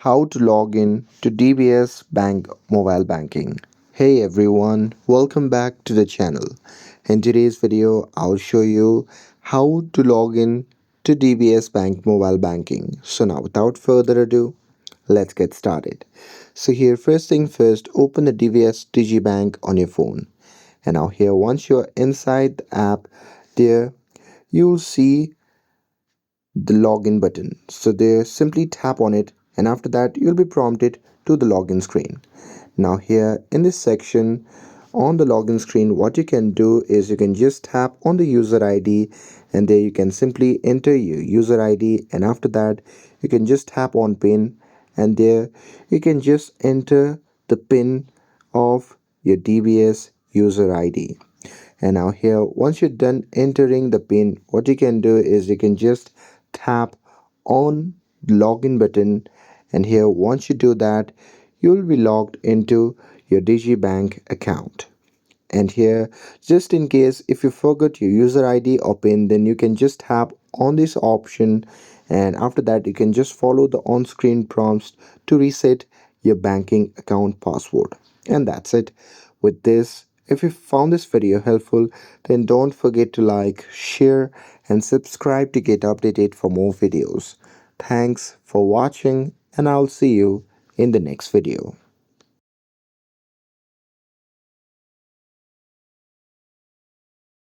how to log in to DBS Bank mobile banking. Hey everyone, welcome back to the channel. In today's video, I'll show you how to log in to DBS Bank mobile banking. So now without further ado, let's get started. So here first thing first, open the DBS digibank on your phone. And now here once you're inside the app, there you'll see the login button. So there simply tap on it and after that you'll be prompted to the login screen. Now here in this section on the login screen, what you can do is you can just tap on the user ID and there you can simply enter your user ID, and after that you can just tap on pin and there you can just enter the pin of your DBS user ID. And now here once you're done entering the pin, what you can do is you can just tap on the login button, and here once you do that you'll be logged into your digibank account. And here just in case if you forgot your user ID or pin, then you can just tap on this option and after that you can just follow the on-screen prompts to reset your banking account password. And that's it. With this, if you found this video helpful, then don't forget to like, share and subscribe to get updated for more videos. Thanks for watching and I'll see you in the next video.